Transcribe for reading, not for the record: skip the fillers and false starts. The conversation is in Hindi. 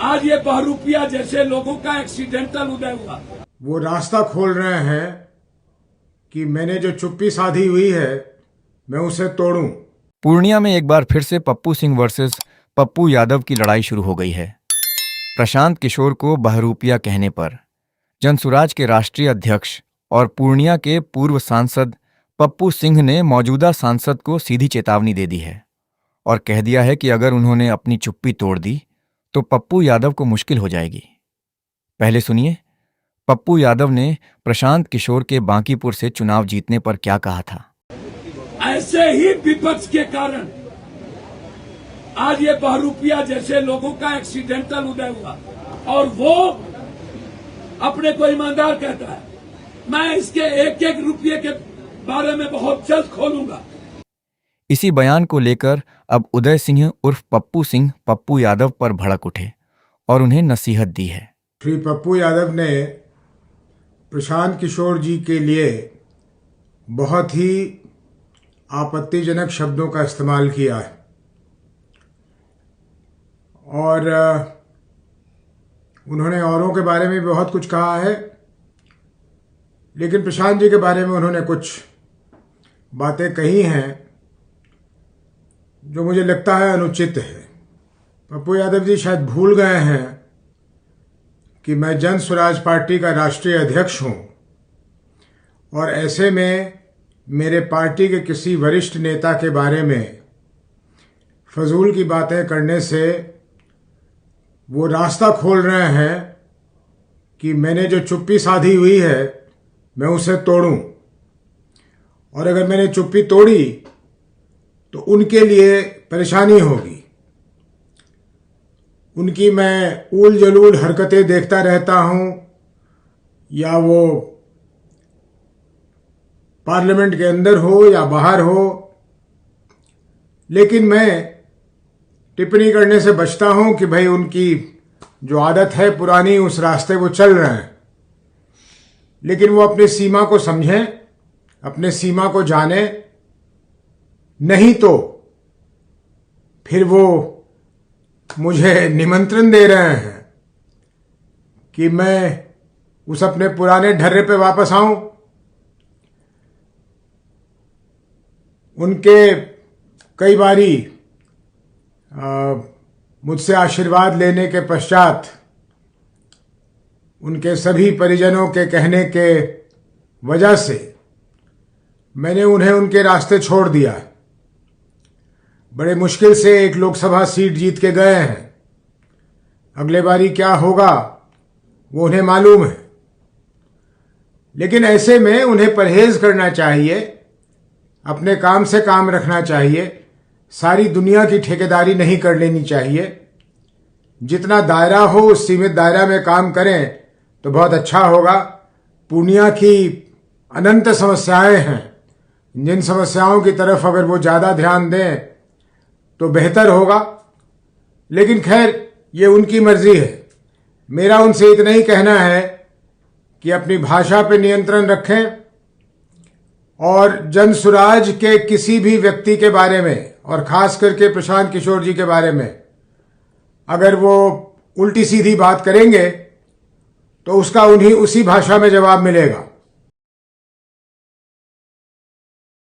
आज ये बहरूपिया जैसे लोगों का एक्सीडेंटल उदय हुआ। वो रास्ता खोल रहे हैं कि मैंने जो चुप्पी साधी हुई है मैं उसे तोड़ूं। पूर्णिया में एक बार फिर से पप्पू सिंह वर्सेस पप्पू यादव की लड़ाई शुरू हो गई है। प्रशांत किशोर को बहरूपिया कहने पर जनसुराज के राष्ट्रीय अध्यक्ष और पूर्णिया के पूर्व सांसद पप्पू सिंह ने मौजूदा सांसद को सीधी चेतावनी दे दी है और कह दिया है कि अगर उन्होंने अपनी चुप्पी तोड़ दी तो पप्पू यादव को मुश्किल हो जाएगी। पहले सुनिए पप्पू यादव ने प्रशांत किशोर के बांकीपुर से चुनाव जीतने पर क्या कहा था। ऐसे ही विपक्ष के कारण आज ये बहरूपिया जैसे लोगों का एक्सीडेंटल उदय हुआ और वो अपने को ईमानदार कहता है। मैं इसके एक एक रुपये के बारे में बहुत जल्द खोलूंगा। इसी बयान को लेकर अब उदय सिंह उर्फ पप्पू सिंह पप्पू यादव पर भड़क उठे और उन्हें नसीहत दी है। श्री पप्पू यादव ने प्रशांत किशोर जी के लिए बहुत ही आपत्तिजनक शब्दों का इस्तेमाल किया है और उन्होंने औरों के बारे में भी बहुत कुछ कहा है, लेकिन प्रशांत जी के बारे में उन्होंने कुछ बातें कही हैं जो मुझे लगता है अनुचित है। पप्पू यादव जी शायद भूल गए हैं कि मैं जन स्वराज पार्टी का राष्ट्रीय अध्यक्ष हूं और ऐसे में मेरे पार्टी के किसी वरिष्ठ नेता के बारे में फजूल की बातें करने से वो रास्ता खोल रहे हैं कि मैंने जो चुप्पी साधी हुई है मैं उसे तोड़ूं, और अगर मैंने चुप्पी तोड़ी तो उनके लिए परेशानी होगी। उनकी मैं ऊल जलूल हरकतें देखता रहता हूं, या वो पार्लियामेंट के अंदर हो या बाहर हो, लेकिन मैं टिप्पणी करने से बचता हूं कि भाई उनकी जो आदत है पुरानी उस रास्ते वो चल रहे हैं। लेकिन वो अपनी सीमा को समझें, अपने सीमा को जाने, नहीं तो फिर वो मुझे निमंत्रण दे रहे हैं कि मैं उस अपने पुराने ढर्रे पे वापस आऊं। उनके कई बारी मुझसे आशीर्वाद लेने के पश्चात उनके सभी परिजनों के कहने के वजह से मैंने उन्हें उनके रास्ते छोड़ दिया। बड़े मुश्किल से एक लोकसभा सीट जीत के गए हैं। अगले बारी क्या होगा वो उन्हें मालूम है, लेकिन ऐसे में उन्हें परहेज करना चाहिए, अपने काम से काम रखना चाहिए, सारी दुनिया की ठेकेदारी नहीं कर लेनी चाहिए। जितना दायरा हो उस सीमित दायरा में काम करें तो बहुत अच्छा होगा। पूर्णिया की अनंत समस्याएं हैं, जिन समस्याओं की तरफ अगर वो ज़्यादा ध्यान दें तो बेहतर होगा, लेकिन खैर ये उनकी मर्जी है। मेरा उनसे इतना ही कहना है कि अपनी भाषा पे नियंत्रण रखें और जनसुराज के किसी भी व्यक्ति के बारे में और खास करके प्रशांत किशोर जी के बारे में अगर वो उल्टी सीधी बात करेंगे तो उसका उन्हीं उसी भाषा में जवाब मिलेगा।